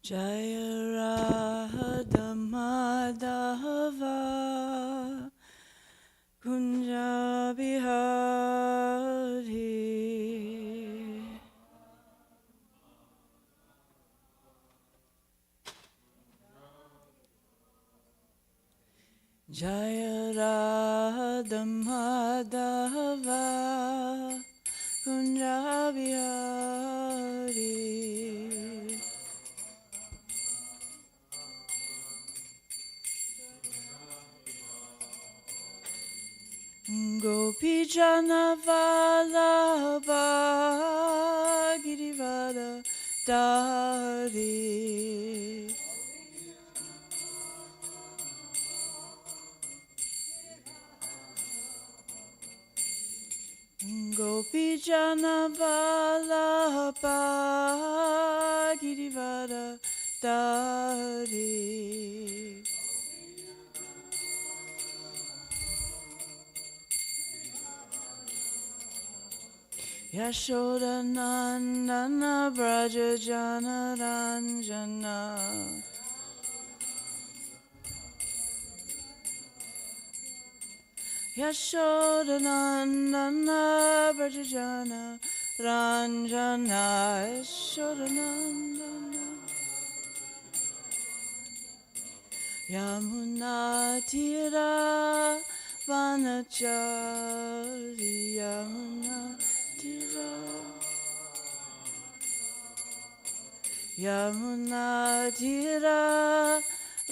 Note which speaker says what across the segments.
Speaker 1: Jaya Radha Madhava Kunja Bihari Jaya Radha Madhava Kunja Bihari Gopi Jana Vallabha Girivara Dari Gopi Jana Vallabha Girivara Dari Yashoda Nandana Braja Jana Ranjana Yashoda Nandana Braja Jana Ranjana Yashoda Nandana Yamuna Tira Vanachari Yamuna Tira Yamuna Tira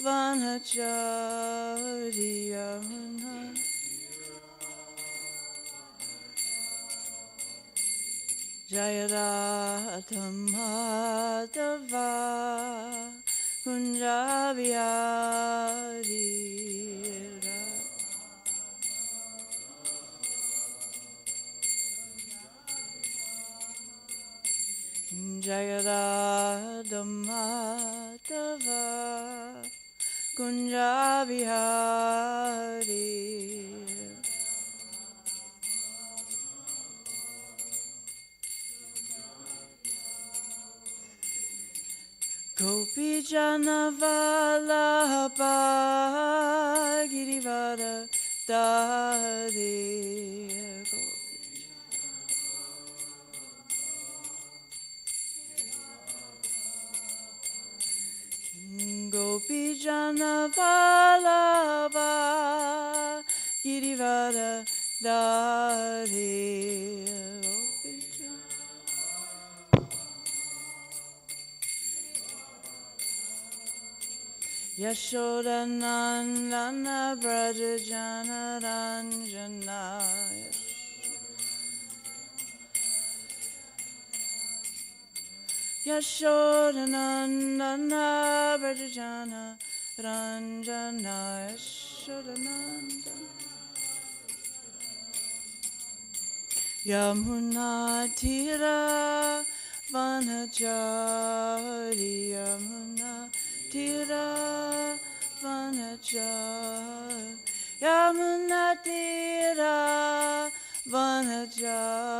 Speaker 1: Vanachari Yamuna Jaya Radha Madhava Kunja Bihari Jaya Radha Madhava Kunja Bihari Gopi Jana Vallabha Girivara Dari Gopi Jana Vallabha Girivara Dari Yashoda Nandana Braja Jana Ranjana Yashoda Nandana Braja Jana Ranjana Yashoda Nandana Yamuna Tira Vanachari Yamuna Tira Vanachari Yamuna Tira Vanachari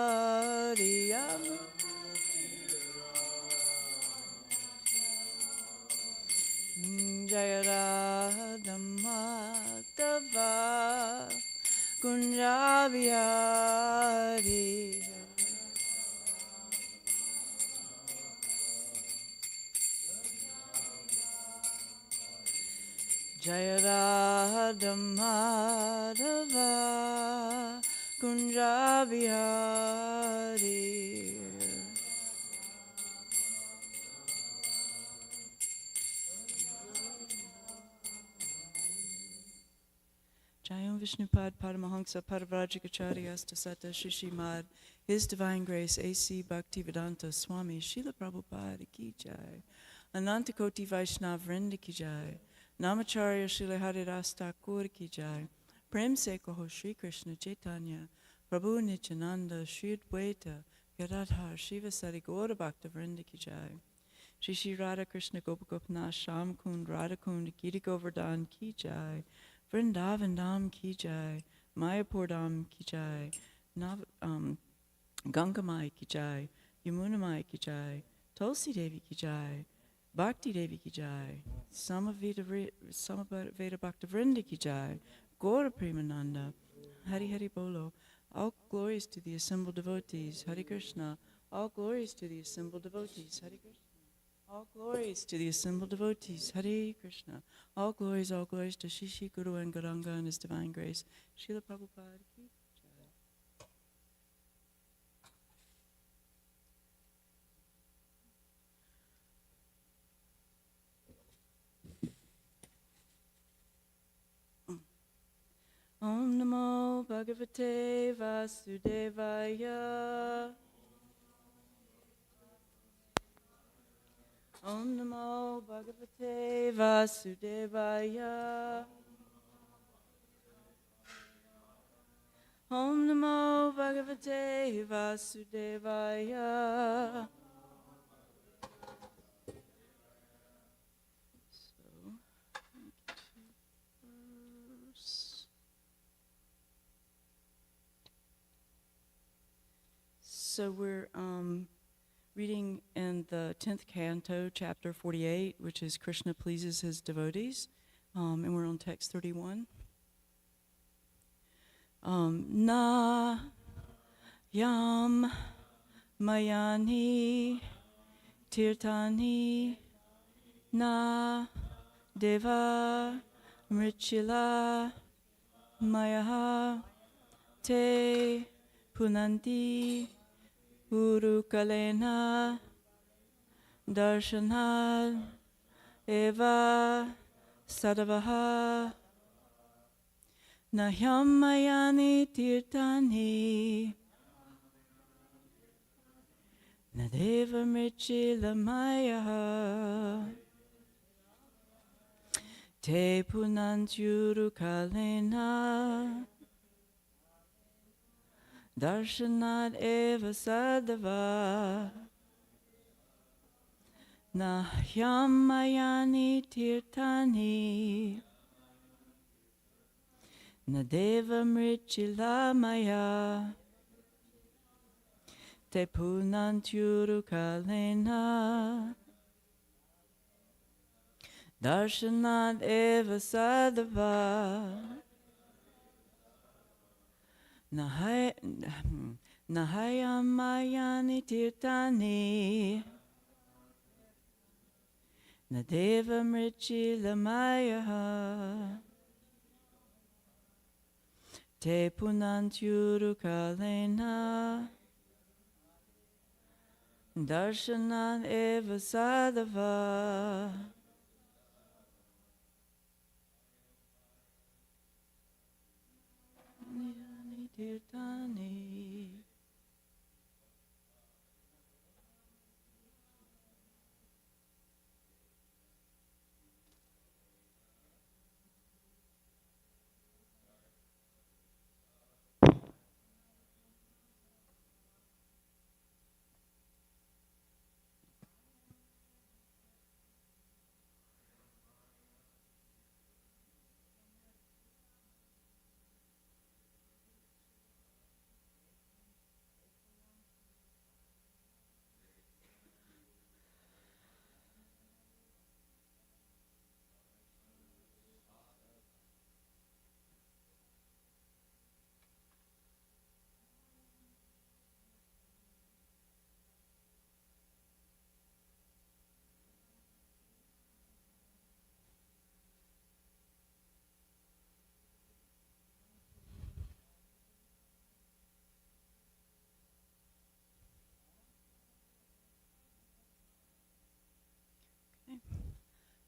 Speaker 1: Jaya Radha Madhava Kunja Bihari Jaya Radha Madhava Kunja Bihari Jayam Vishnupad Paramahansa Parivrajikacharya Stasata Shishimad His Divine Grace A.C. Bhaktivedanta Swami Srila Prabhupada Ki Jai Anantakoti Vaishnav Vrinda Ki Jai Namacharya Srila Haridas Thakur Ki Jai Prem Se Kaho Shri Krishna Chaitanya Prabhu Nityananda Shri Advaita Gadadhar Shivasari Gaura Bhakta Vrinda Ki Jai Shri Shri Radha Krishna Gopagopnath Sham Kund Radha Kund Giri Govardhan Ki Jai Vrindavan Dham Ki Jai, Mayapur Dham Ki Jai, Gangamai Ki Jai, Yamunamai Ki Jai, Tulsi Devi Ki Jai, Bhakti Devi ki jai, Samaveda Bhakta Vrinda ki jai, Gaura Premananda, Hari Hari Bolo. All glories to the assembled devotees, Hare Krishna. All glories to the assembled devotees, Hare Krishna. All glories to the assembled devotees, Hare Krishna. All glories to Shishi, Guru and Gauranga and His Divine Grace. Srila Prabhupada ki jai. Om Namo Bhagavate Vasudevaya. Om Namo Bhagavate Vasudevaya. Om Namo Bhagavate Vasudevaya. So we're reading in the 10th canto, chapter 48, which is Krishna pleases his devotees, and we're on text 31. Na yam mayani tirtani na deva mrichila mayaha te punanti Urukalena Darshanad Eva Sadavaha Nahyammayani Tirtani Nadeva Mrichilamaya Te Punantyurukalena Darshanat eva sadava Nahyammayani tirtani Nadeva mrichilamaya Te punantyurukalena Darshanat eva sadava Nahayamayani tirtani Nadeva mrichilamaya Te punantyurukalena Darshanan eva sadava Tirtani.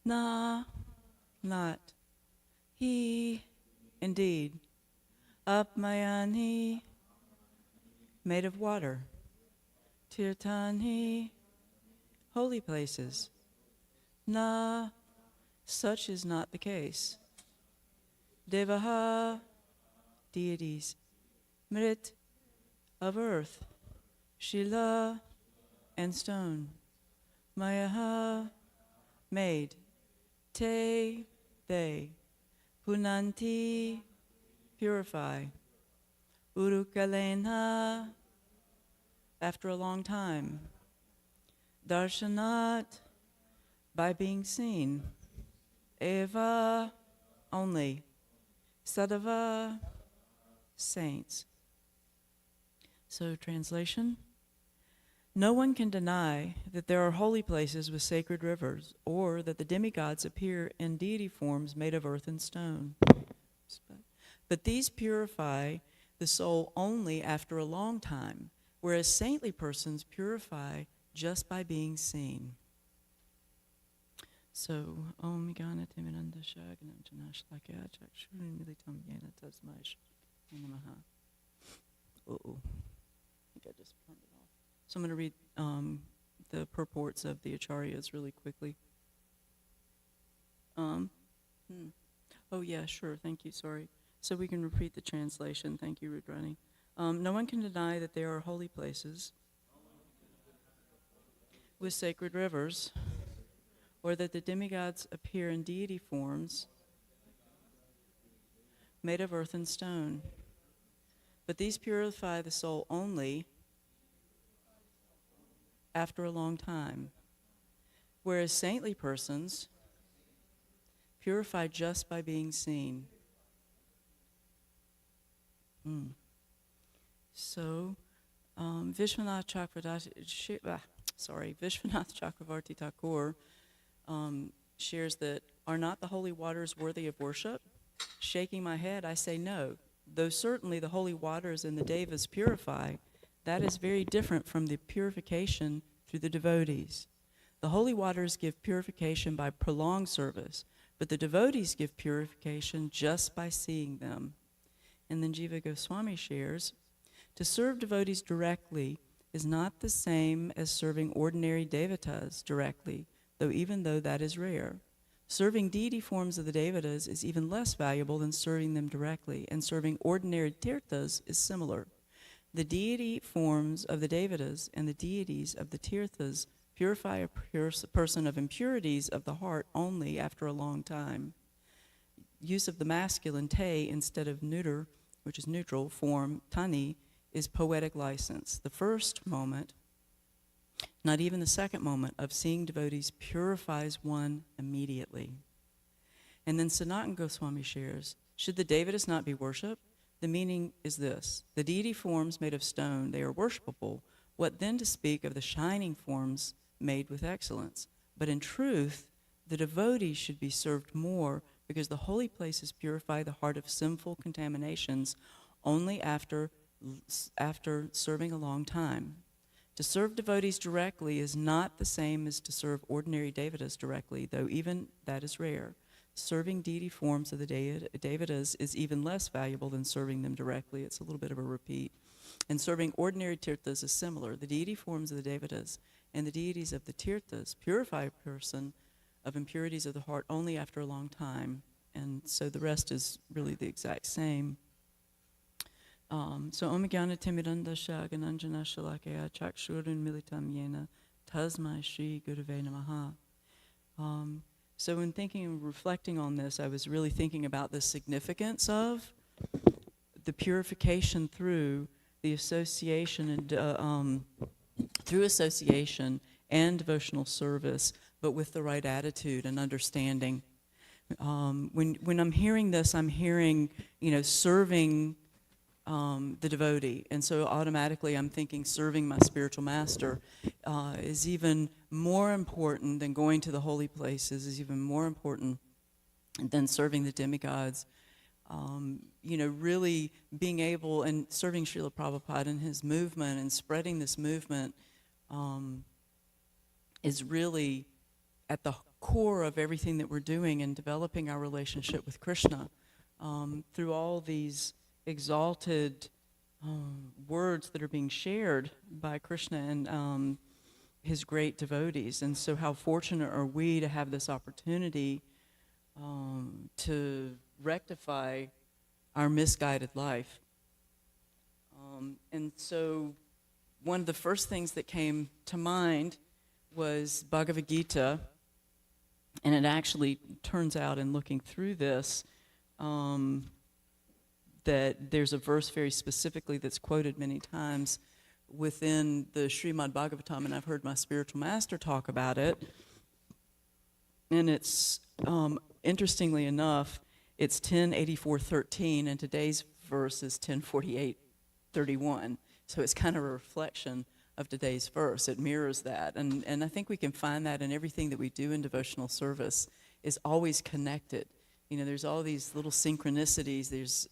Speaker 1: Na, not. He, indeed. Apmayani, made of water. Tirtani, holy places. Na, such is not the case. Devaha, deities. Mrit, of earth. Shila, and stone. Mayaha, made. Te, they. Punanti, purify. Urukalena, after a long time. Darshanat, by being seen. Eva, only. Sadava, saints. So, translation. No one can deny that there are holy places with sacred rivers, or that the demigods appear in deity forms made of earth and stone. But these purify the soul only after a long time, whereas saintly persons purify just by being seen. So, Om Gana Timiranda Shagana Janashlakya Chakshurin Militam Yena Tasmash Namaha. Uh-oh. I think I just turned it off. So I'm going to read the purports of the acharyas really quickly. Oh yeah, sure, thank you, sorry. So we can repeat the translation. Thank you, Rudrani. No one can deny that there are holy places with sacred rivers, or that the demigods appear in deity forms made of earth and stone. But these purify the soul only after a long time, whereas saintly persons purify just by being seen. So, Vishwanath Chakravarti Thakur shares that, are not the holy waters worthy of worship? Shaking my head, I say no. Though certainly the holy waters in the devas purify, that is very different from the purification through the devotees. The holy waters give purification by prolonged service, but the devotees give purification just by seeing them. And then Jiva Goswami shares, to serve devotees directly is not the same as serving ordinary devatas directly, even though that is rare. Serving deity forms of the devatas is even less valuable than serving them directly, and serving ordinary tirthas is similar. The deity forms of the devatas and the deities of the tirthas purify a person of impurities of the heart only after a long time. Use of the masculine te instead of neuter, which is neutral, form tani, is poetic license. The first moment, not even the second moment, of seeing devotees purifies one immediately. And then Sanatana Goswami shares, should the devatas not be worshipped? The meaning is this: the deity forms made of stone, they are worshipable. What then to speak of the shining forms made with excellence? But in truth, the devotees should be served more, because the holy places purify the heart of sinful contaminations only after serving a long time. To serve devotees directly is not the same as to serve ordinary devatas directly, though even that is rare. Serving deity forms of the devatas is even less valuable than serving them directly. It's a little bit of a repeat. And serving ordinary tirthas is similar. The deity forms of the devatas and the deities of the tirthas purify a person of impurities of the heart only after a long time. And so the rest is really the exact same. So Om Gyana Timiranda Shagananjana Shalakaya Chakshurun Militam Yena Tasmai Shri Gurave Namaha. So in thinking and reflecting on this, I was really thinking about the significance of the purification through the association and through association and devotional service, but with the right attitude and understanding. When I'm hearing this, I'm hearing, serving the devotee, and so automatically I'm thinking serving my spiritual master is even more important than going to the holy places, is even more important than serving the demigods. Really being able and serving Srila Prabhupada and his movement and spreading this movement is really at the core of everything that we're doing and developing our relationship with Krishna through all these exalted words that are being shared by Krishna and his great devotees. And so how fortunate are we to have this opportunity to rectify our misguided life. And so one of the first things that came to mind was Bhagavad Gita, and it actually turns out in looking through this that there's a verse very specifically that's quoted many times within the Srimad Bhagavatam, and I've heard my spiritual master talk about it, And it's, interestingly enough, it's 10:84:13, and today's verse is 10:48:31. So it's kind of a reflection of today's verse. It mirrors that. And I think we can find that in everything that we do in devotional service is always connected. You know, there's all these little synchronicities. There's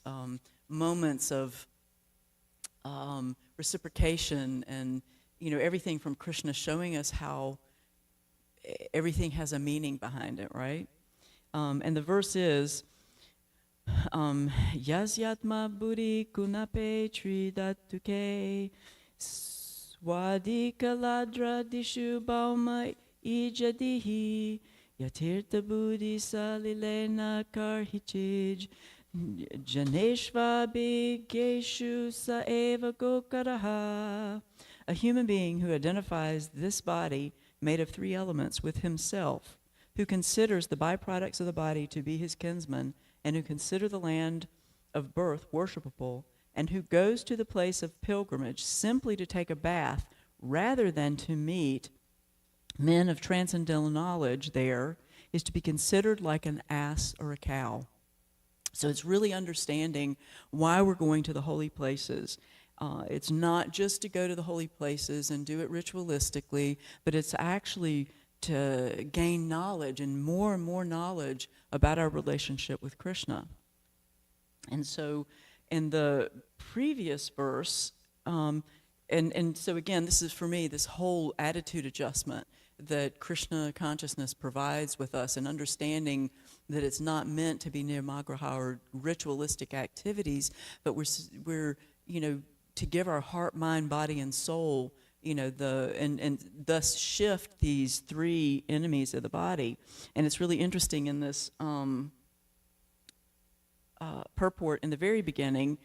Speaker 1: moments of reciprocation and, you know, everything from Krishna showing us how everything has a meaning behind it, right? And the verse is, Yasyatma buddhi kunape tridatuke swadikaladra dishu bauma ijadihi yatirta buddhi salilena karhichij janeshva bigeshu saeva gokaraha. A human being who identifies this body made of three elements with himself, who considers the byproducts of the body to be his kinsman, and who consider the land of birth worshipable, and who goes to the place of pilgrimage simply to take a bath rather than to meet men of transcendental knowledge there, is to be considered like an ass or a cow. So it's really understanding why we're going to the holy places. It's not just to go to the holy places and do it ritualistically, but it's actually to gain knowledge and more knowledge about our relationship with Krishna. And so in the previous verse, and so again, this is for me, this whole attitude adjustment that Krishna consciousness provides with us, and understanding that it's not meant to be nirmagraha or ritualistic activities, but we're you know, to give our heart, mind, body, and soul, you know, and thus shift these three enemies of the body. And it's really interesting in this purport in the very beginning,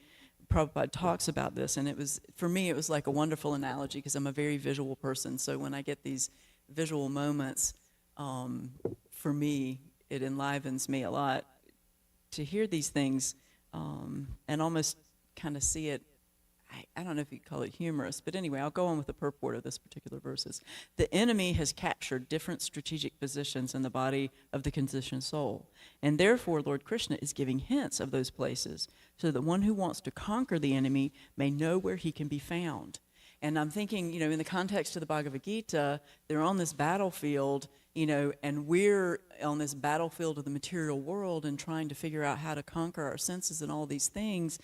Speaker 1: Prabhupada talks about this, and it was, for me, it was like a wonderful analogy because I'm a very visual person. So when I get these visual moments, for me, it enlivens me a lot to hear these things and almost kind of see it. I don't know if you'd call it humorous, but anyway, I'll go on with the purport of this particular verses. The enemy has captured different strategic positions in the body of the conditioned soul, and therefore Lord Krishna is giving hints of those places so that one who wants to conquer the enemy may know where he can be found. And I'm thinking, you know, in the context of the Bhagavad Gita, they're on this battlefield, you know, and we're on this battlefield of the material world and trying to figure out how to conquer our senses and all these things.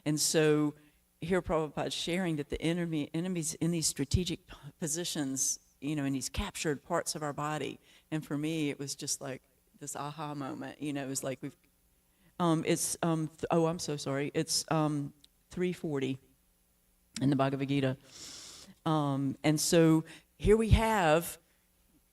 Speaker 1: And so here Prabhupada's sharing that the enemy's in these strategic positions, you know, and he's captured parts of our body. And for me, it was just like this aha moment, you know, it was like we've, I'm so sorry, it's 340 in the Bhagavad Gita. And so here we have,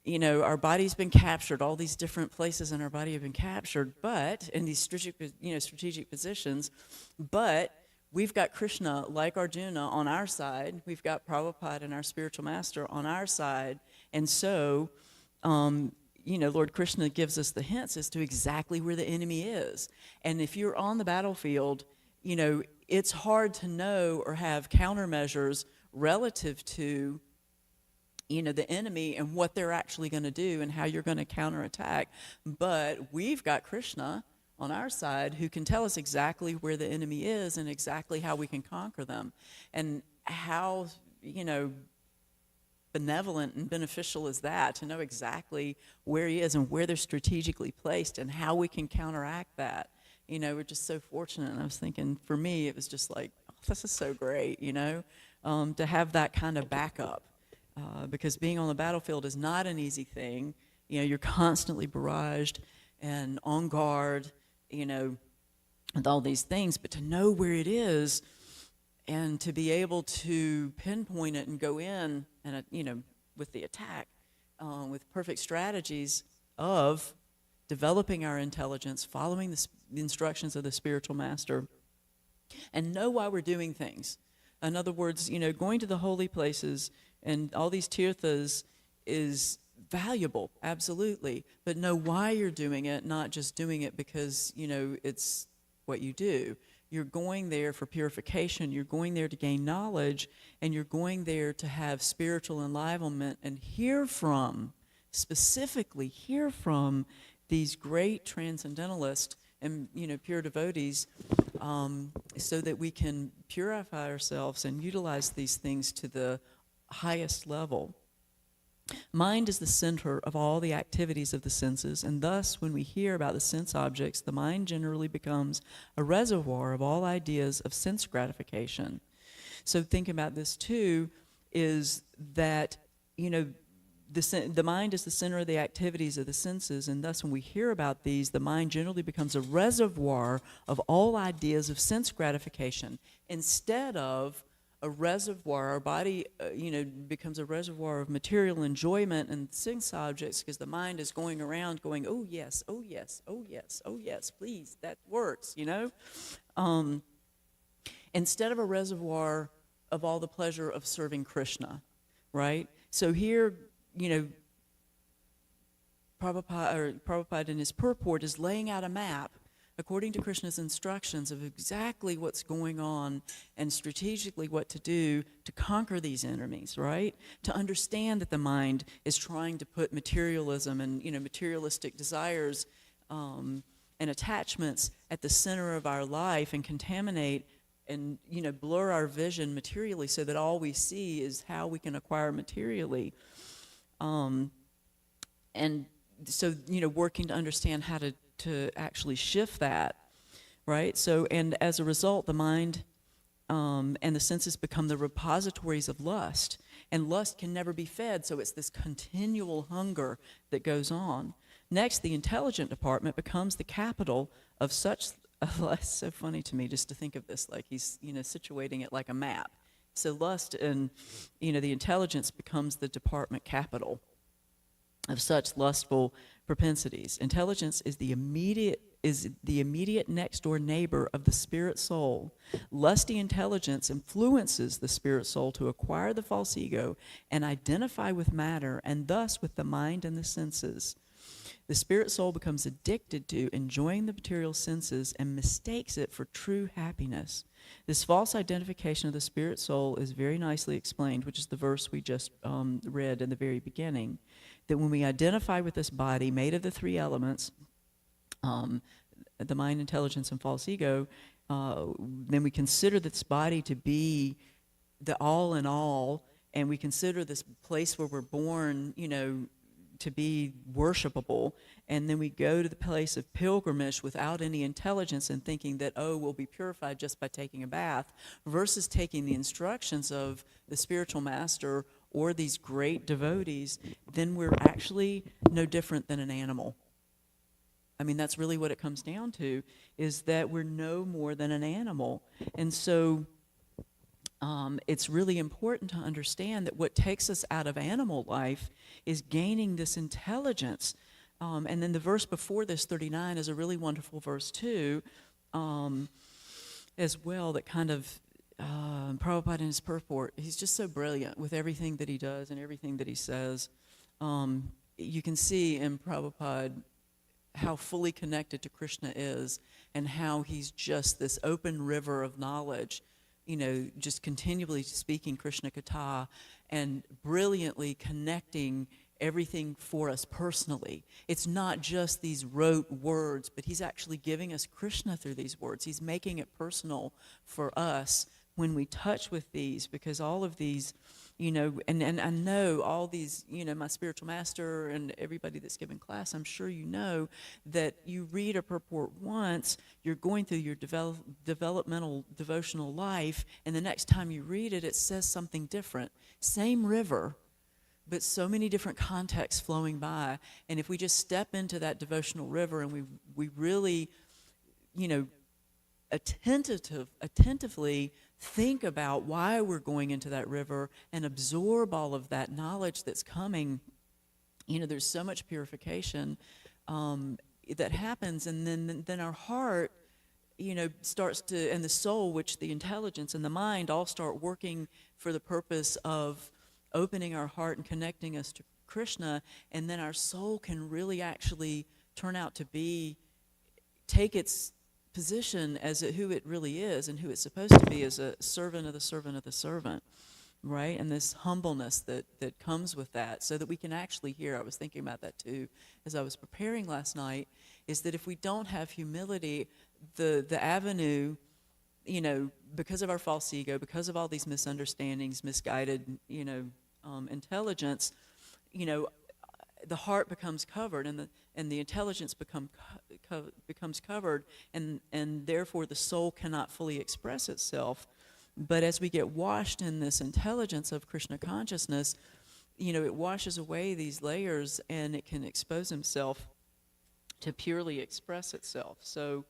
Speaker 1: you know, our body's been captured, all these different places in our body have been captured, but in these strategic positions, but we've got Krishna, like Arjuna, on our side. We've got Prabhupada and our spiritual master on our side. And so, you know, Lord Krishna gives us the hints as to exactly where the enemy is. And if you're on the battlefield, you know, it's hard to know or have countermeasures relative to, you know, the enemy and what they're actually going to do and how you're going to counterattack. But we've got Krishna on our side who can tell us exactly where the enemy is and exactly how we can conquer them. And how, you know, benevolent and beneficial is that, to know exactly where he is and where they're strategically placed and how we can counteract that. You know, we're just so fortunate. And I was thinking, for me, it was just like, oh, this is so great, you know, to have that kind of backup. Because being on the battlefield is not an easy thing. You know, you're constantly barraged and on guard, you know, with all these things. But to know where it is and to be able to pinpoint it and go in and, you know, with the attack, with perfect strategies of developing our intelligence, following the instructions of the spiritual master, and know why we're doing things. In other words, you know, going to the holy places and all these tirthas is valuable, absolutely, but know why you're doing it, not just doing it because, you know, it's what you do. You're going there for purification, you're going there to gain knowledge, and you're going there to have spiritual enlivenment and hear from specifically hear from these great transcendentalists and pure devotees, so that we can purify ourselves and utilize these things to the highest level. Mind is the center of all the activities of the senses, and thus when we hear about the sense objects, the mind generally becomes a reservoir of all ideas of sense gratification. So think about this too, is that, the mind is the center of the activities of the senses, and thus when we hear about these, the mind generally becomes a reservoir of all ideas of sense gratification, instead of a reservoir. Our body, becomes a reservoir of material enjoyment and sense objects, because the mind is going around going, oh yes, oh yes, oh yes, oh yes, please, that works, instead of a reservoir of all the pleasure of serving Krishna, right? So here, Prabhupada in his purport is laying out a map according to Krishna's instructions of exactly what's going on and strategically what to do to conquer these enemies, right? To understand that the mind is trying to put materialism and, materialistic desires and attachments at the center of our life and contaminate and, blur our vision materially, so that all we see is how we can acquire materially. And so, working to understand how to actually shift that, right? So, and as a result, the mind and the senses become the repositories of lust, and lust can never be fed, so it's this continual hunger that goes on. Next, the intelligent department becomes the capital of such. It's so funny to me just to think of this, like he's, situating it like a map. So lust and, the intelligence becomes the department capital of such lustful propensities. Intelligence is the immediate next door neighbor of the spirit soul. Lusty intelligence influences the spirit soul to acquire the false ego and identify with matter, and thus with the mind and the senses. The spirit soul becomes addicted to enjoying the material senses and mistakes it for true happiness. This false identification of the spirit soul is very nicely explained, which is the verse we just read in the very beginning, that when we identify with this body made of the three elements, the mind, intelligence, and false ego, then we consider this body to be the all in all, and we consider this place where we're born, to be worshipable, and then we go to the place of pilgrimage without any intelligence and thinking that, we'll be purified just by taking a bath, versus taking the instructions of the spiritual master or these great devotees, then we're actually no different than an animal. I mean, that's really what it comes down to, is that we're no more than an animal. And so it's really important to understand that what takes us out of animal life is gaining this intelligence. And then the verse before this, 39, is a really wonderful verse too, as well, that kind of, Prabhupada in his purport, he's just so brilliant with everything that he does and everything that he says. You can see in Prabhupada how fully connected to Krishna is, and how he's just this open river of knowledge, just continually speaking Krishna Katha and brilliantly connecting everything for us personally. It's not just these rote words, but he's actually giving us Krishna through these words. He's making it personal for us when we touch with these, because all of these, and I know all these, my spiritual master and everybody that's given class, I'm sure you know that you read a purport once, you're going through your developmental devotional life, and the next time you read it, it says something different. Same river, but so many different contexts flowing by. And if we just step into that devotional river and we really, attentively think about why we're going into that river and absorb all of that knowledge that's coming, there's so much purification that happens, and then our heart, starts to, and the soul, which the intelligence and the mind all start working for the purpose of opening our heart and connecting us to Krishna, and then our soul can really actually turn out to take its position as who it really is and who it's supposed to be, as a servant of the servant of the servant. right? And this humbleness that comes with that, so that we can actually hear. I was thinking about that too as I was preparing last night, is that if we don't have humility, the avenue, because of our false ego, because of all these misunderstandings, misguided, intelligence, you know, the heart becomes covered, and the intelligence becomes covered, and therefore the soul cannot fully express itself. But as we get washed in this intelligence of Krishna consciousness, it washes away these layers, and it can expose himself to purely express itself. So,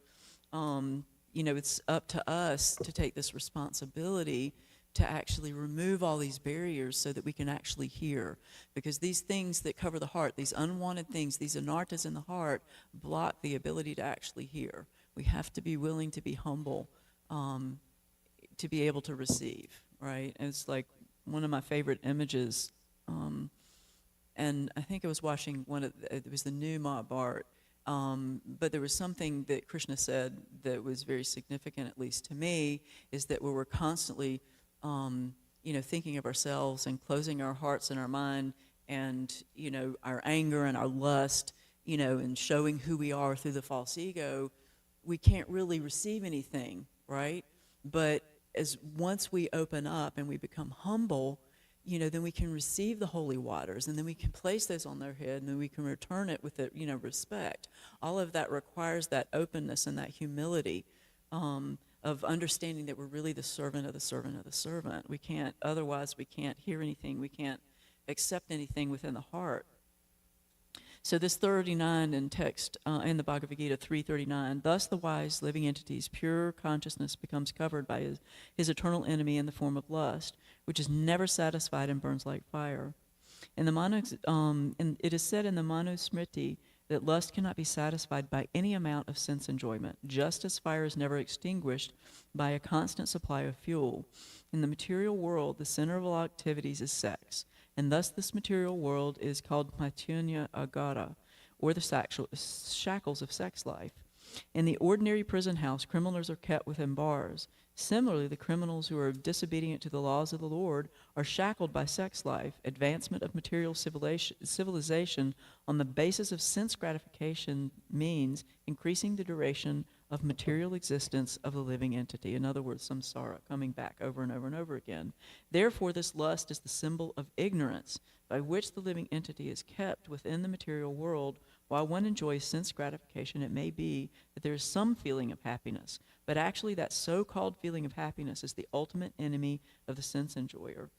Speaker 1: it's up to us to take this responsibility to actually remove all these barriers so that we can actually hear. Because these things that cover the heart, these unwanted things, these anartas in the heart, block the ability to actually hear. We have to be willing to be humble, to be able to receive, right? And it's like one of my favorite images, and I think I was watching it was the new Mahabharata, but there was something that Krishna said that was very significant, at least to me, is that we're constantly, thinking of ourselves and closing our hearts and our mind and, our anger and our lust, and showing who we are through the false ego, we can't really receive anything, right? But once we open up and we become humble, then we can receive the holy waters, and then we can place those on their head, and then we can return it with respect. All of that requires that openness and that humility, of understanding that we're really the servant of the servant of the servant. Otherwise we can't hear anything. We can't accept anything within the heart. So this 39 in text, in the Bhagavad Gita 3:39, thus the wise living entity's pure consciousness becomes covered by his eternal enemy in the form of lust, which is never satisfied and burns like fire. It is said in the Manusmriti that lust cannot be satisfied by any amount of sense enjoyment, just as fire is never extinguished by a constant supply of fuel. In the material world, the center of all activities is sex, and thus this material world is called Maitunya Agara, or the shackles of sex life. In the ordinary prison house, criminals are kept within bars. Similarly, the criminals who are disobedient to the laws of the Lord are shackled by sex life. Advancement of material civilization on the basis of sense gratification means increasing the duration of material existence of the living entity. In other words, samsara, coming back over and over and over again. Therefore, this lust is the symbol of ignorance by which the living entity is kept within the material world. While one enjoys sense gratification, it may be that there is some feeling of happiness, but actually that so-called feeling of happiness is the ultimate enemy of the sense enjoyer.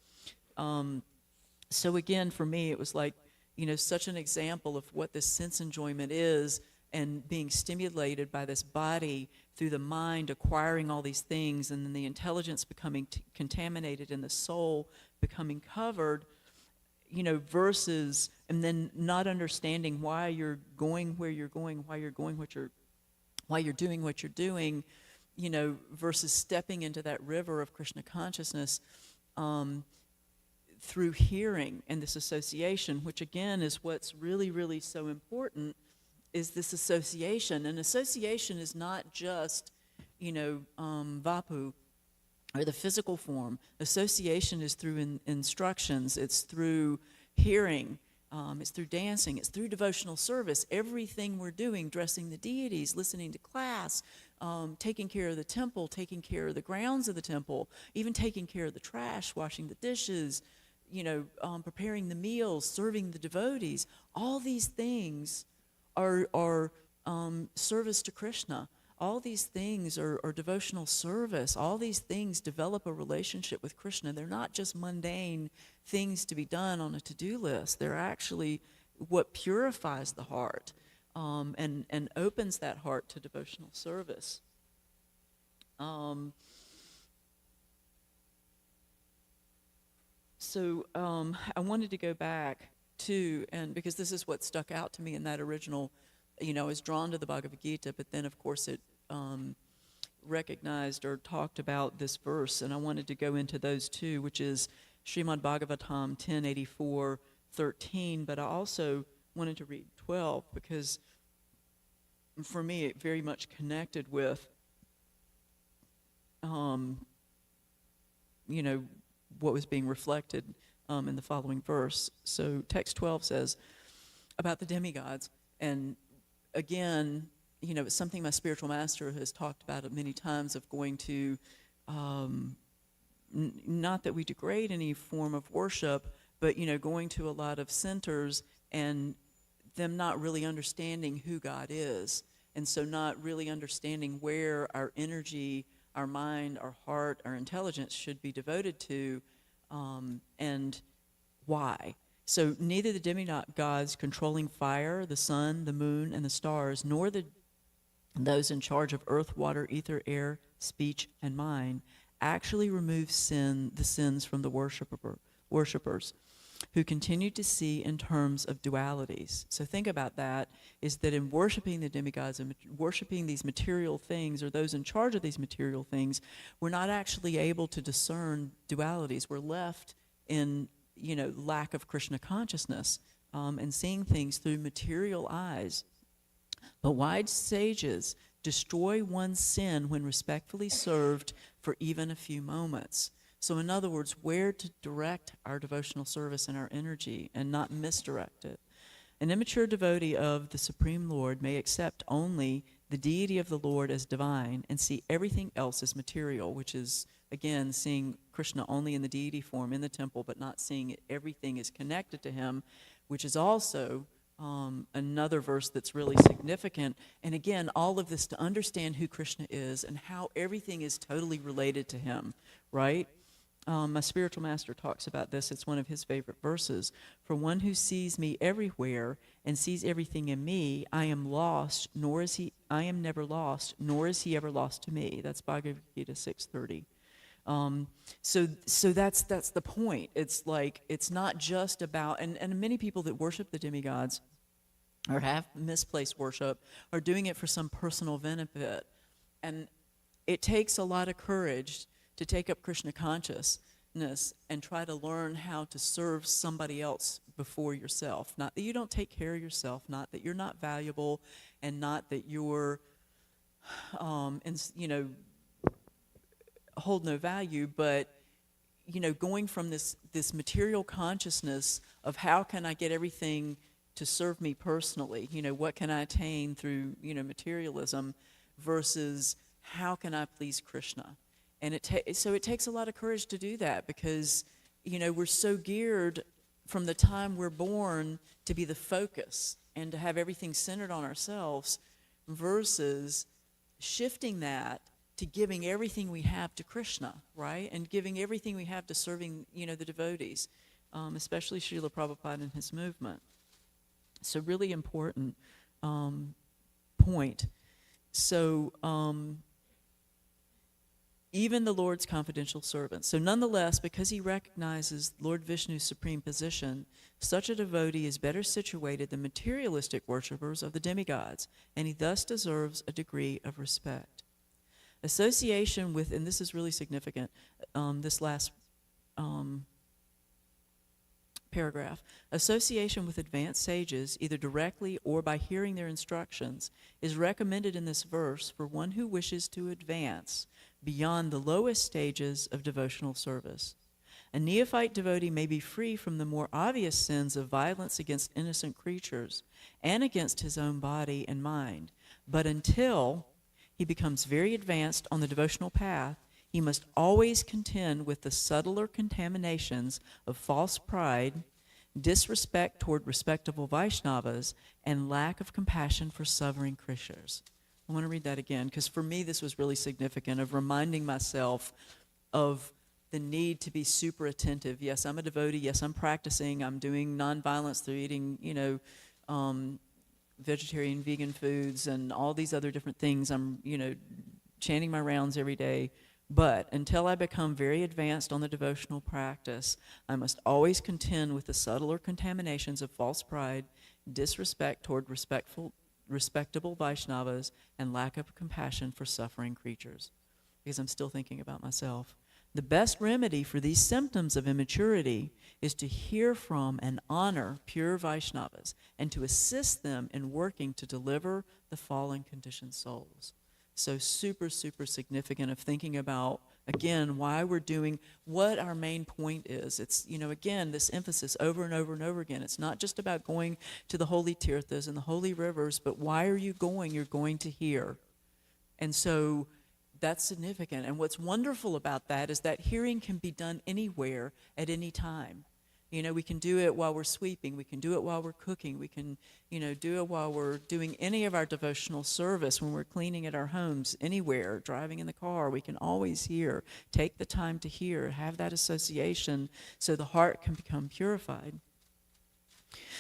Speaker 1: So again, for me, it was like, such an example of what this sense enjoyment is, and being stimulated by this body through the mind acquiring all these things, and then the intelligence becoming contaminated and the soul becoming covered, versus, and then not understanding why you're going where you're going, why you're doing what you're doing, versus stepping into that river of Krishna consciousness through hearing and this association, which again is what's really, really so important, is this association. And association is not just, vapu, or the physical form. Association is through instructions, it's through hearing, it's through dancing, it's through devotional service. Everything we're doing, dressing the deities, listening to class, taking care of the temple, taking care of the grounds of the temple, even taking care of the trash, washing the dishes, preparing the meals, serving the devotees. All these things are service to Krishna. All these things are devotional service. All these things develop a relationship with Krishna. They're not just mundane things to be done on a to-do list. They're actually what purifies the heart, and opens that heart to devotional service. So I wanted to go back to, and because this is what stuck out to me in that original, I was drawn to the Bhagavad Gita, but then of course it recognized or talked about this verse, and I wanted to go into those two, which is Srimad Bhagavatam 10:84-13, but I also wanted to read 12 because for me it very much connected with what was being reflected in the following verse. So text 12 says about the demigods, and again, it's something my spiritual master has talked about many times, of going to, not that we degrade any form of worship, but, going to a lot of centers and them not really understanding who God is. And so not really understanding where our energy, our mind, our heart, our intelligence should be devoted to, and why. So neither the demigods controlling fire, the sun, the moon, and the stars, nor those in charge of earth, water, ether, air, speech, and mind actually remove the sins from the worshipers, who continue to see in terms of dualities. So think about that, is that in worshiping the demigods and worshiping these material things, or those in charge of these material things, we're not actually able to discern dualities. We're left in, lack of Krishna consciousness, and seeing things through material eyes. But wise sages destroy one's sin when respectfully served for even a few moments. So in other words, where to direct our devotional service and our energy and not misdirect it. An immature devotee of the Supreme Lord may accept only the deity of the Lord as divine and see everything else as material, which is, again, seeing Krishna only in the deity form in the temple, but not seeing everything is connected to him, which is also another verse that's really significant. And again, all of this to understand who Krishna is and how everything is totally related to him, right? My spiritual master talks about this. It's one of his favorite verses. For one who sees me everywhere and sees everything in me, I am lost, nor is he. I am never lost, nor is he ever lost to me. That's Bhagavad Gita 6:30. So that's the point. It's like, it's not just about, and many people that worship the demigods or have misplaced worship are doing it for some personal benefit. And it takes a lot of courage to take up Krishna consciousness and try to learn how to serve somebody else before yourself. Not that you don't take care of yourself, not that you're not valuable, and not that you're, hold no value, but, going from this material consciousness of how can I get everything to serve me personally, what can I attain through, materialism, versus how can I please Krishna. And so it takes a lot of courage to do that, because, we're so geared from the time we're born to be the focus and to have everything centered on ourselves, versus shifting that to giving everything we have to Krishna, right? And giving everything we have to serving, the devotees, especially Srila Prabhupada and his movement. So really important point. So even the Lord's confidential servant. So nonetheless, because he recognizes Lord Vishnu's supreme position, such a devotee is better situated than materialistic worshippers of the demigods, and he thus deserves a degree of respect. Association with, and this is really significant, this last paragraph, association with advanced sages, either directly or by hearing their instructions, is recommended in this verse for one who wishes to advance beyond the lowest stages of devotional service. A neophyte devotee may be free from the more obvious sins of violence against innocent creatures and against his own body and mind, but until he becomes very advanced on the devotional path, he must always contend with the subtler contaminations of false pride, disrespect toward respectable Vaishnavas, and lack of compassion for suffering Krishnas. I want to read that again, because for me this was really significant, of reminding myself of the need to be super attentive. Yes, I'm a devotee. Yes, I'm practicing. I'm doing nonviolence through eating, vegetarian, vegan foods, and all these other different things. I'm, chanting my rounds every day. But until I become very advanced on the devotional practice, I must always contend with the subtler contaminations of false pride, disrespect toward respectable Vaishnavas, and lack of compassion for suffering creatures. Because I'm still thinking about myself. The best remedy for these symptoms of immaturity is to hear from and honor pure Vaishnavas and to assist them in working to deliver the fallen conditioned souls. So super, super significant of thinking about again, why we're doing, what our main point is. It's, again, this emphasis over and over and over again. It's not just about going to the holy tirthas and the holy rivers, but why are you going? You're going to hear. And so that's significant. And what's wonderful about that is that hearing can be done anywhere at any time. We can do it while we're sweeping. We can do it while we're cooking. We can, do it while we're doing any of our devotional service, when we're cleaning at our homes, anywhere, driving in the car. We can always hear. Take the time to hear. Have that association so the heart can become purified.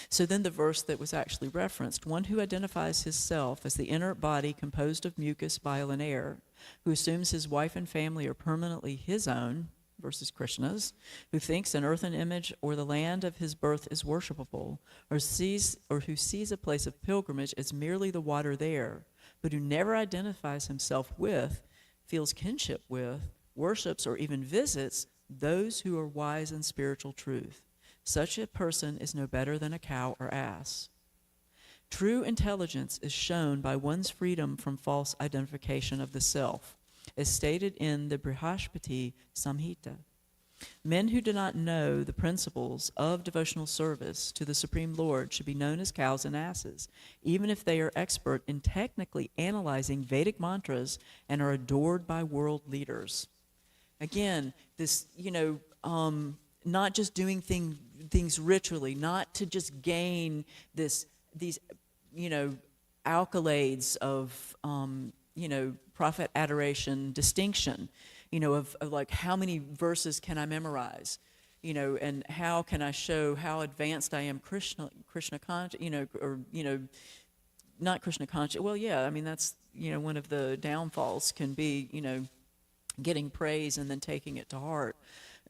Speaker 1: So then the verse that was actually referenced, one who identifies himself as the inert body composed of mucus, bile, and air, who assumes his wife and family are permanently his own, versus Krishna's, who thinks an earthen image or the land of his birth is worshipable, or who sees a place of pilgrimage as merely the water there, but who never identifies himself with, feels kinship with, worships, or even visits those who are wise in spiritual truth. Such a person is no better than a cow or ass. True intelligence is shown by one's freedom from false identification of the self, as stated in the Brihaspati Samhita. Men who do not know the principles of devotional service to the Supreme Lord should be known as cows and asses, even if they are expert in technically analyzing Vedic mantras and are adored by world leaders. Again, this, not just doing things ritually, not to just gain these accolades of, prophet adoration, distinction, of like how many verses can I memorize, and how can I show how advanced I am Krishna conscious, not Krishna conscious. Well, yeah, I mean, that's, one of the downfalls can be, getting praise and then taking it to heart.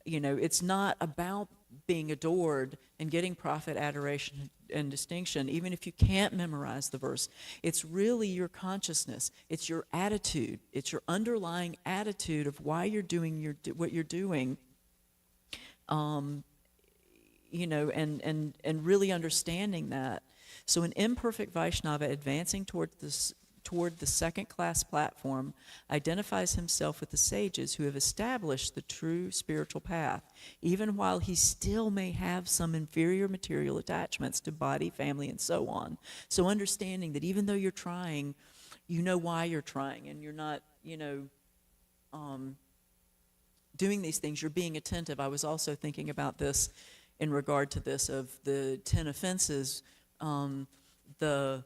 Speaker 1: It's not about being adored and getting prophet adoration and distinction, even if you can't memorize the verse. It's really your consciousness. It's your attitude. It's your underlying attitude of why you're doing what you're doing, and really understanding that. So an imperfect Vaishnava advancing toward the second-class platform identifies himself with the sages who have established the true spiritual path, even while he still may have some inferior material attachments to body, family, and so on. So understanding that even though you're trying, you know why you're trying, and you're not, doing these things, you're being attentive. I was also thinking about this in regard to this of the 10 offenses. The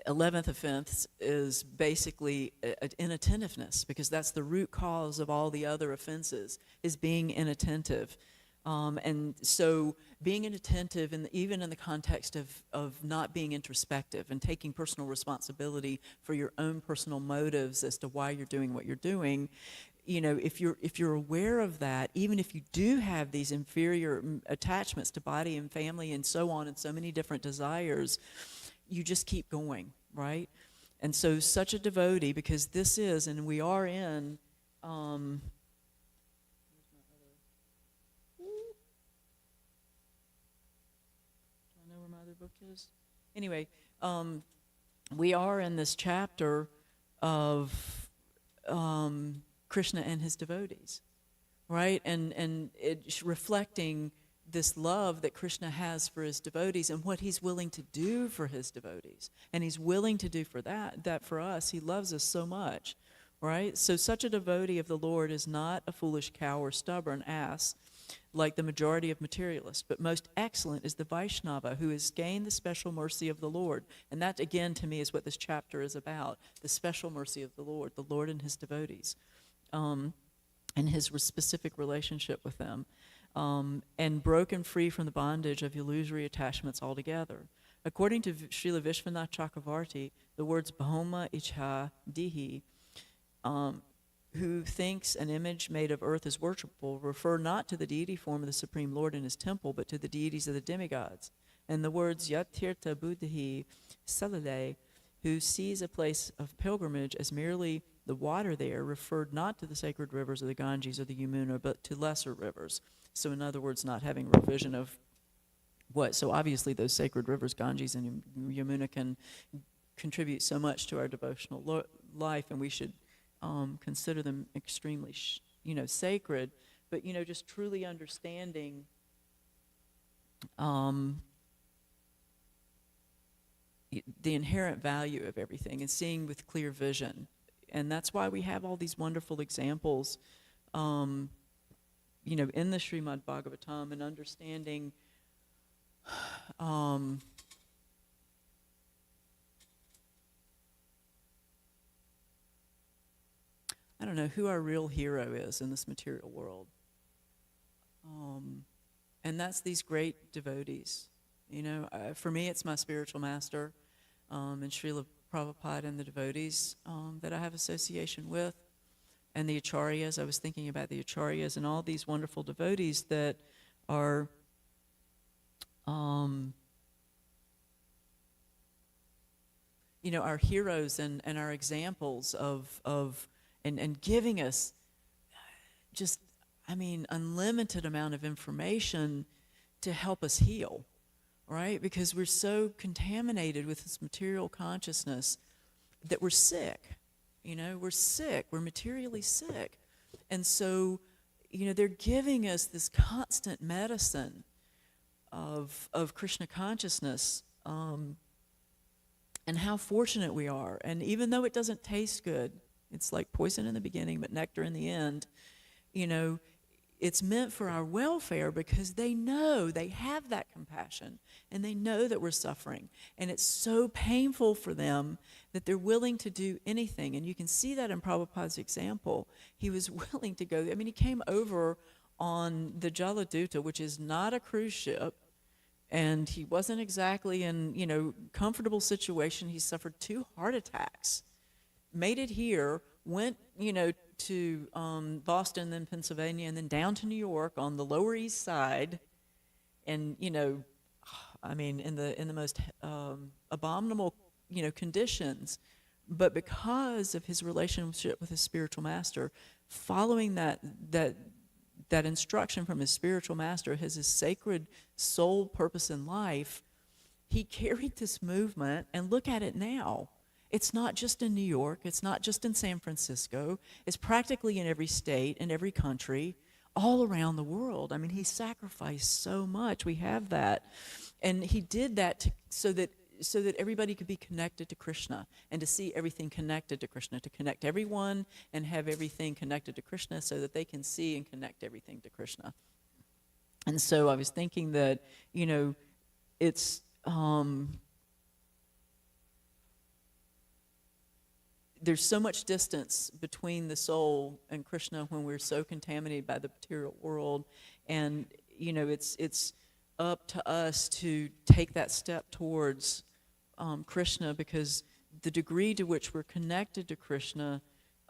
Speaker 1: 11th offense is basically inattentiveness, because that's the root cause of all the other offenses, is being inattentive. And so being inattentive, even in the context of not being introspective and taking personal responsibility for your own personal motives as to why you're doing what you're doing, if you're aware of that, even if you do have these inferior attachments to body and family and so on, and so many different desires, you just keep going, right? And so such a devotee, because this is, and we are in, do I know where my other book is? Anyway, we are in this chapter of Krishna and his devotees, right? And it's reflecting this love that Krishna has for his devotees and what he's willing to do for his devotees. And he's willing to do for that for us. He loves us so much, right? So such a devotee of the Lord is not a foolish cow or stubborn ass like the majority of materialists, but most excellent is the Vaishnava who has gained the special mercy of the Lord. And that, again, to me, is what this chapter is about, the special mercy of the Lord and his devotees, and his specific relationship with them. And broken free from the bondage of illusory attachments altogether. According to Srila Vishwanath Chakravarti, the words Bhoma Ichha Dihi, who thinks an image made of earth is worshipable, refer not to the deity form of the Supreme Lord in his temple, but to the deities of the demigods. And the words Yatirtha Buddhi Salale, who sees a place of pilgrimage as merely the water there, referred not to the sacred rivers of the Ganges or the Yamuna, but to lesser rivers. So in other words, not having revision of what. So obviously those sacred rivers, Ganges and Yamuna, can contribute so much to our devotional life, and we should consider them extremely, sacred, but, just truly understanding the inherent value of everything and seeing with clear vision. And that's why we have all these wonderful examples, in the Srimad Bhagavatam, and understanding I don't know who our real hero is in this material world. And that's these great devotees. For me, it's my spiritual master, and Srila Prabhupada and the devotees that I have association with, and the acharyas. I was thinking about the acharyas and all these wonderful devotees that are our heroes and our examples of giving us just, unlimited amount of information to help us heal, right? Because we're so contaminated with this material consciousness that we're sick. We're sick. We're materially sick. And so, they're giving us this constant medicine of Krishna consciousness, and how fortunate we are. And even though it doesn't taste good, it's like poison in the beginning, but nectar in the end, it's meant for our welfare, because they know, they have that compassion, and they know that we're suffering. And it's so painful for them that they're willing to do anything. And you can see that in Prabhupada's example. He was willing to go, he came over on the Jaladuta, which is not a cruise ship, and he wasn't exactly in, comfortable situation. He suffered 2 heart attacks, made it here, went, to Boston, then Pennsylvania, and then down to New York on the Lower East Side, and in the most abominable conditions, but because of his relationship with his spiritual master, following that instruction from his spiritual master, his sacred soul purpose in life, he carried this movement, and look at it now. It's not just in New York. It's not just in San Francisco. It's practically in every state, in every country, all around the world. He sacrificed so much. We have that. And he did that so that everybody could be connected to Krishna, and to see everything connected to Krishna, to connect everyone and have everything connected to Krishna, so that they can see and connect everything to Krishna. And so I was thinking that, it's... there's so much distance between the soul and Krishna when we're so contaminated by the material world. And, it's up to us to take that step towards Krishna, because the degree to which we're connected to Krishna,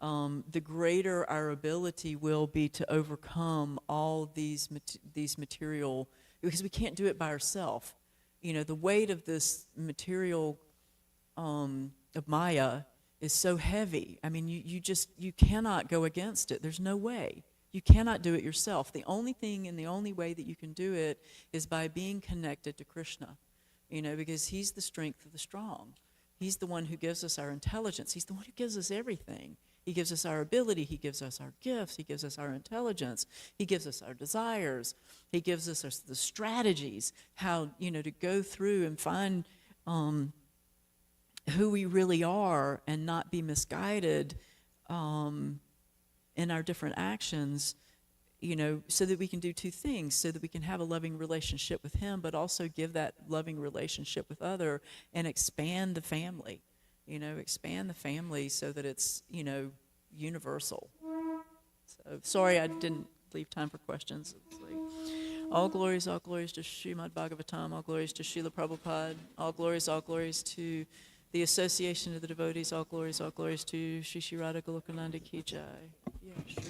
Speaker 1: the greater our ability will be to overcome all these material, because we can't do it by ourselves. The weight of this material of Maya is so heavy. You cannot go against it. There's no way. You cannot do it yourself. The only thing and the only way that you can do it is by being connected to Krishna, because he's the strength of the strong. He's the one who gives us our intelligence. He's the one who gives us everything. He gives us our ability. He gives us our gifts. He gives us our intelligence. He gives us our desires. He gives us the strategies, how, to go through and find who we really are and not be misguided in our different actions, so that we can do 2 things, so that we can have a loving relationship with him, but also give that loving relationship with other and expand the family, so that it's, universal. So sorry I didn't leave time for questions. It's like, all glories to Srimad Bhagavatam, all glories to Srila Prabhupada, all glories to the association of the devotees, all glories to Shri Shri Radha Golokananda Ki Jai. Yeah, sure.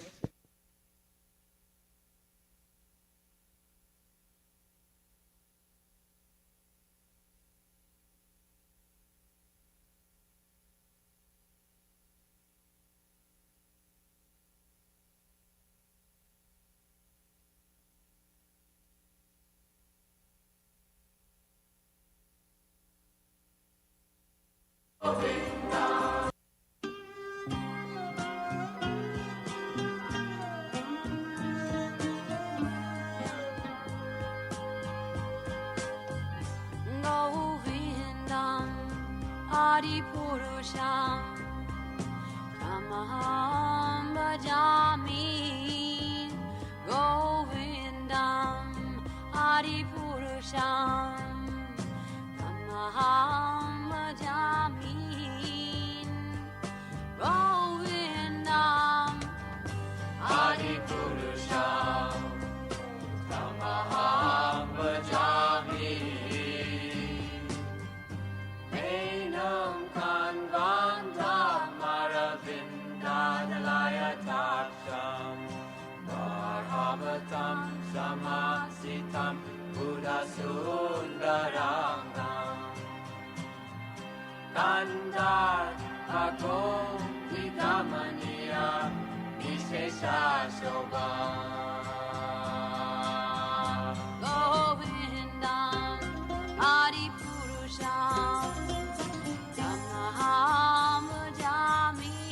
Speaker 2: Adipurusham Tamaham Bhajami Govindam Adipurusham Tamaham Bhajami Govindam Adipurusham Tamaham Bhajami Enam Kanvandam Maravindadalaya Taksham Varhavatam Samasitam Buddha Sundarangam Kandar Bhagom Vidamaniya Vishesha Shobham Govindam Adipurusham Tamaham Bhajami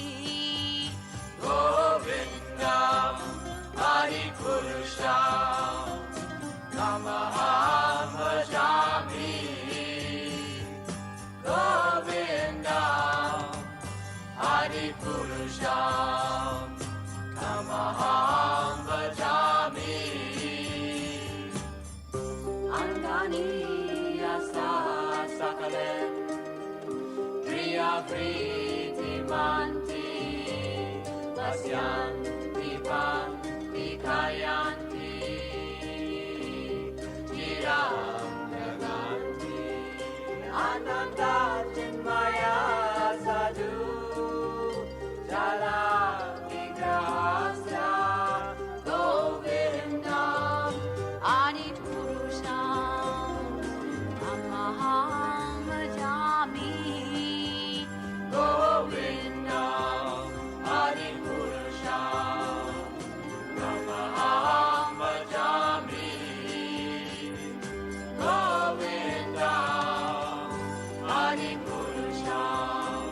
Speaker 2: Govindam Adipurusham Tamaham Bhajami Govindam Adipurusham Tamaham Bhajami Angani Asa Sakalen Priya Priti Manti Vasyanti Panti Kayanti Chiram Naganti Ananda Chinmaya Sadhu Jala Vigrahasya Govindam Adipurusham Tamaham Bhajami Govindam Adipurusham Tamaham Bhajami Govindam Adipurusham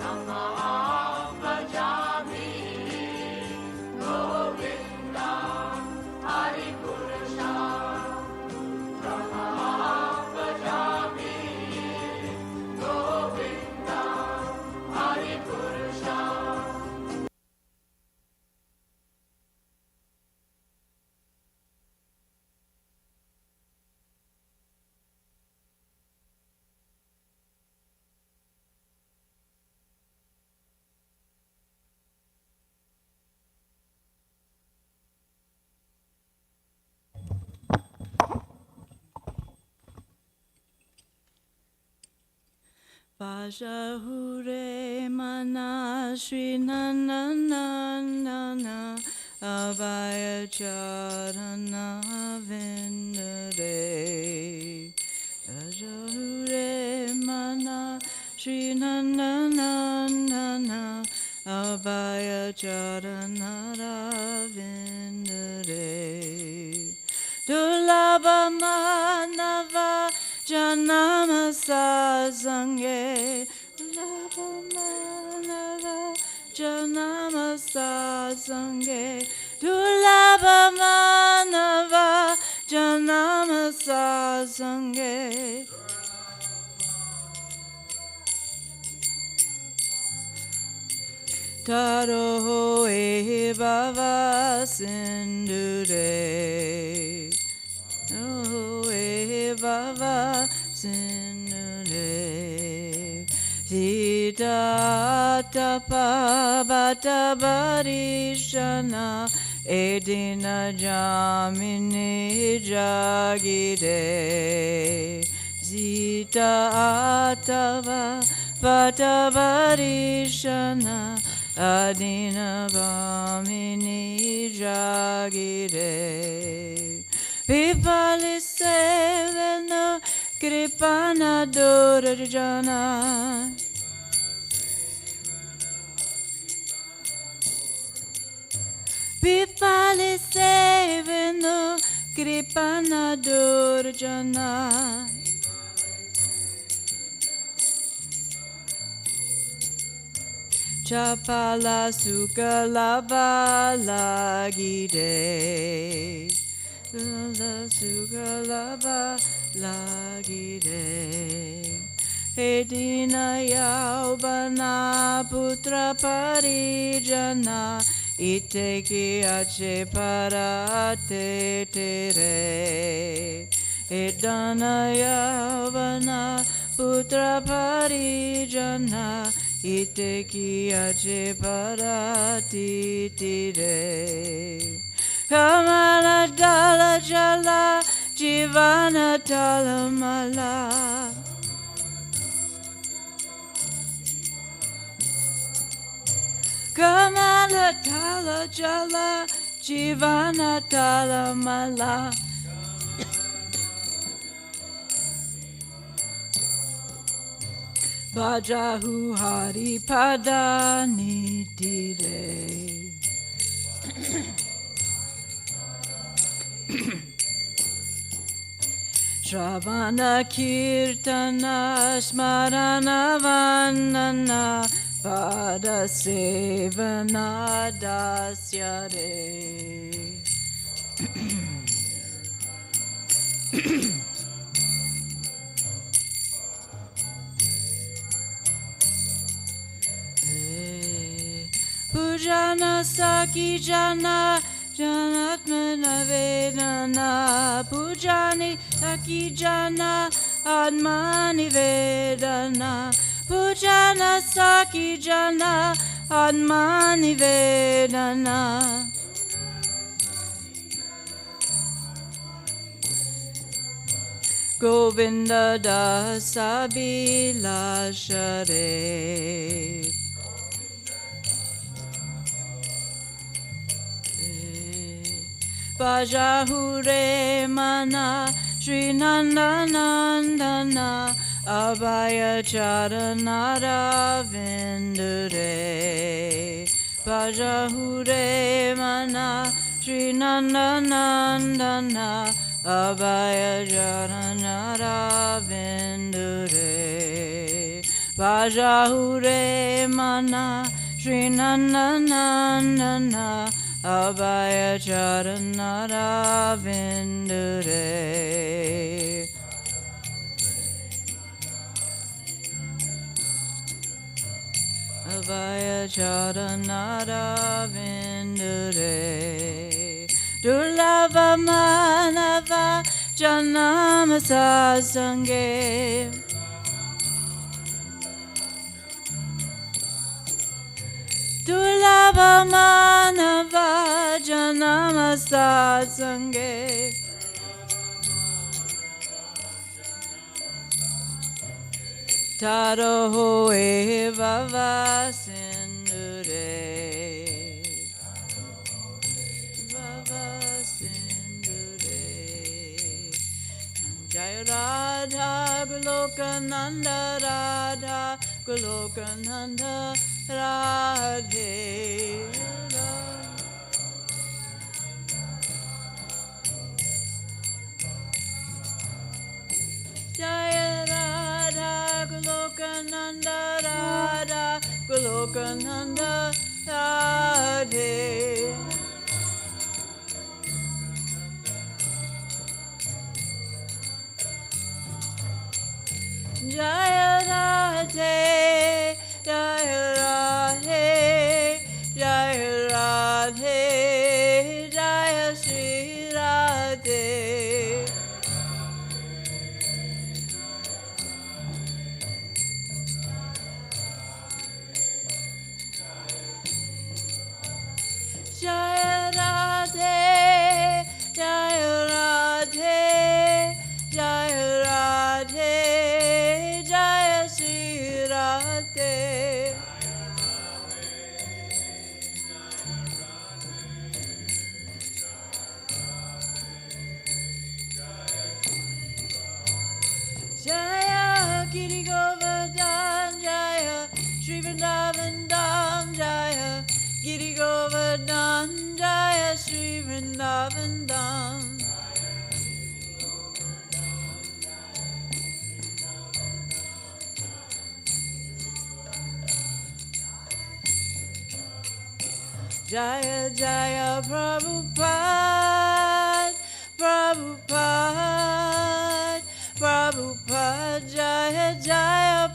Speaker 2: Tamaham Bhajami Govindam Adipurusham Tamaham Bhajami Govindam Adipurusham
Speaker 1: Vajahure mana shri nananana abhaya charana vindare. Vajahure mana shri nananana abhaya charana vindare. Dulabha manava Janama Sazange Dulabha Janama Sazange Dulabha Manava Janama Sazange Taro e Bava Sindure Bava Sindure Sita Tapa Bata Barishana Edina Jamini Jagide Sita Atava Bata Barishana Adina Jamini Jagide Vipali seveno kripana durjana Vipali seveno kripana durjana Chapala sukala lagide Sugalaba lagide He dina yaubana putra parijana ite ki ache parate tere. He dana yaubana putra parijana ite ki ache parati tere. Kamala dala jala jivana talamala. Kamala tala jala jivana talamala. Bajahu hari padani dire. Shravana kirtana smarana vandana pada sevana dasyare. Pujana saki jana janatmana vedana. Pujani saki jana admani vedana. Pujana saki jana admani vedana. Govinda dasa bilashare. Bajahure mana Shri Nanda Nandana Abhaya Charanara Vindure. Bajahure mana Shri Nanda Nandana Abhaya Charanara Vindure. Bajahure mana Shri Nanda Nandana Abhaya Charanara Vindure. Abhaya Charanara Vindure. Durlava Manava Janama Sasange. Durlava Manava Janama Sasange. Taro Hoe Vava Sindure. Vava Sindure. Jaya Radha Goloka Nanda Radha Goloka Nanda Radhe. Jaya Radha Goloka Nanda Radha Goloka Nanda Radhe. Jaya Radhe, Jaya Radhe, Jaya Radhe, Jaya Shri Radhe. Jaya Radhe, Jaya Radhe, Jaya Radhe, Jaya Shri Radhe. Jaya Giri Govardhan, Jaya Shri Vrindavan Dham, Jaya Giri Govardhan, Jaya Shri Vrindavan Dham. Jaya Jaya Prabhupada, Prabhupada, Prabhupada, Jaya Jaya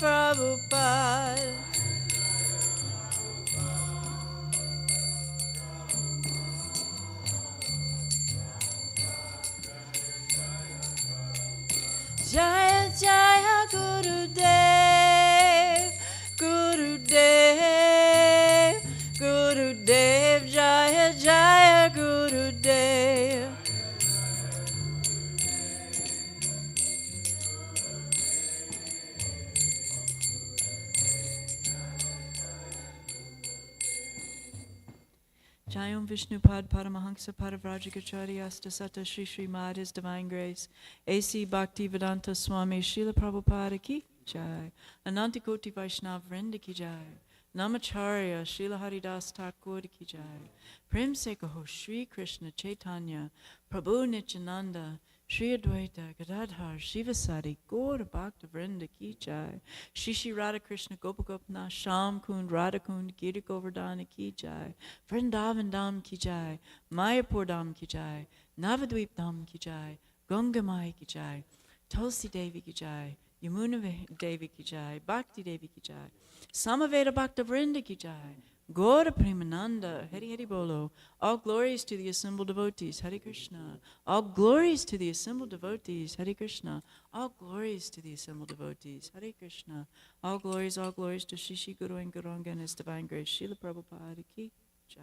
Speaker 1: Nityayam Vishnupad Paramahansa Parivrajakacharyasta Sata Shri Srimad His Divine Grace A.C. Bhaktivedanta Swami Srila Prabhupada Ki Jai Anantakoti Vaishnav Vrinda Ki Jai Namacharya Srila Haridas Thakur Ki Jai Prem Se Kaho Shri Krishna Chaitanya Prabhu Nityananda Shri Advaita Gadadhar Shivasari Gaura Bhakta Vrinda Ki Jai Shri Shri Radha Krishna Gopagopna Sham Kund Radha Kund Gita Govardhana Ki Jai Vrindavan Dham Ki Jai Mayapur Dham Ki Jai Navadvip Dham Ki Jai Ganga Mai Ki Jai Tulsi Devi Ki Jai Yamuna Devi Ki Jai Bhakti Devi Ki Jai Samaveda Bhakta Vrinda Ki Jai Gaura Premananda, Hari Hari Bolo. All glories to the assembled devotees, Hare Krishna. All glories to the assembled devotees, Hare Krishna. All glories to the assembled devotees, Hare Krishna. All glories to Shri Shri Guru and Gauranga and His Divine Grace, Srila Prabhupada Ki Jai.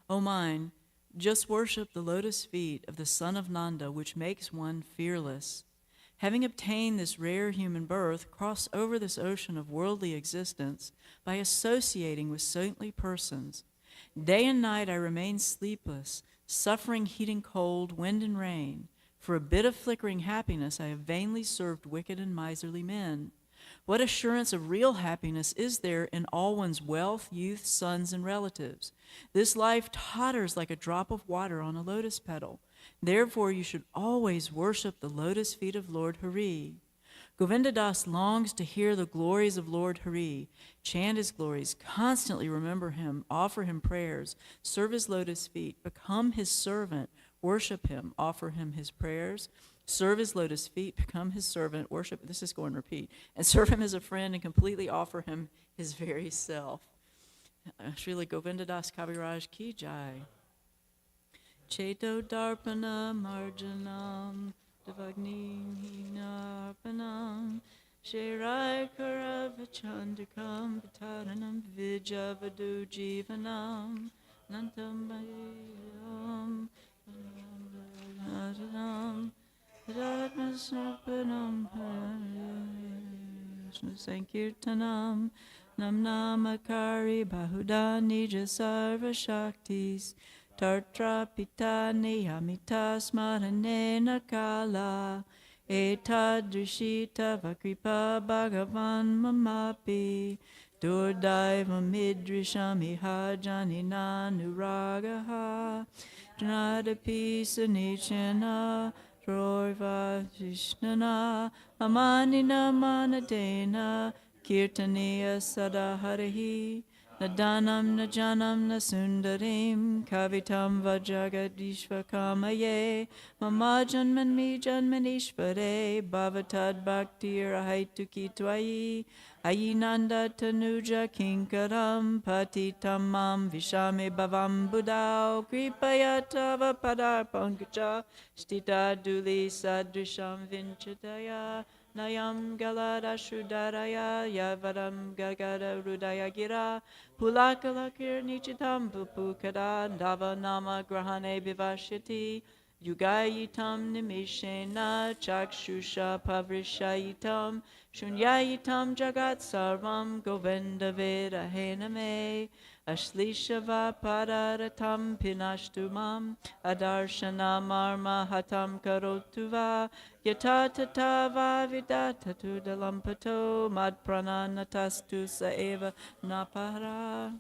Speaker 1: O mine, just worship the lotus feet of the son of Nanda, which makes one fearless. Having obtained this rare human birth, cross over this ocean of worldly existence by associating with saintly persons. Day and night I remain sleepless, suffering heat and cold, wind and rain. For a bit of flickering happiness I have vainly served wicked and miserly men. What assurance of real happiness is there in all one's wealth, youth, sons, and relatives? This life totters like a drop of water on a lotus petal. Therefore you should always worship the lotus feet of Lord Hari. Govinda Das longs to hear the glories of Lord Hari, chant his glories, constantly remember him, offer him prayers, serve his lotus feet, become his servant, worship him, offer him his prayers, serve his lotus feet, become his servant, worship, this is going to repeat, and serve him as a friend and completely offer him his very self. Srila Govinda Das Kaviraj Ki Jai. Cheto Darpana Marjanam Devagni Hinarpanam Shirai Karavachandakam Vitaranam Vijavadu Jivanam Nantamayam Nadanam Radmasnapanam Sankirtanam Namnamakari Bahuda Nija Sarva Shaktis Tartra Pitani Amita Smaranena Kala Etadrishita Vakripa Bhagavan Mamapi Durdaiva Midrishamiha Janina Nuragaha Janadapi Sanichana Rorva Vishnana Amanina Manadena Kirtaniya Sadaharihi Nadanam Najanam Nasundarim Kavitam Vajagadishvakamaye Mama Janmanmi Janmanishvare Bhavatad Bhaktir Ahaitu Twai Ayinanda Tanuja Kinkaram Patitam Mam Vishame Bhavam Budao Kripaya Tava Padar Pankacha Stita Duli Sadrisham Vinchataya Nayam Galada Shudaraya Yavaram Gagada Rudaya Gira Pulakalakir Nichitam Pupukada Dava Nama Grahane Bivashiti Yugayitam Nimishena Chakshusha Pavrishayitam Shunyayitam Jagat Sarvam Govinda Veda Hename Ashlishava Pararatam Pinashtumam Adarshana Marma Hatam Karotuva Yatatava Vidatatu Dalampato Madprananatastu Saeva Napara.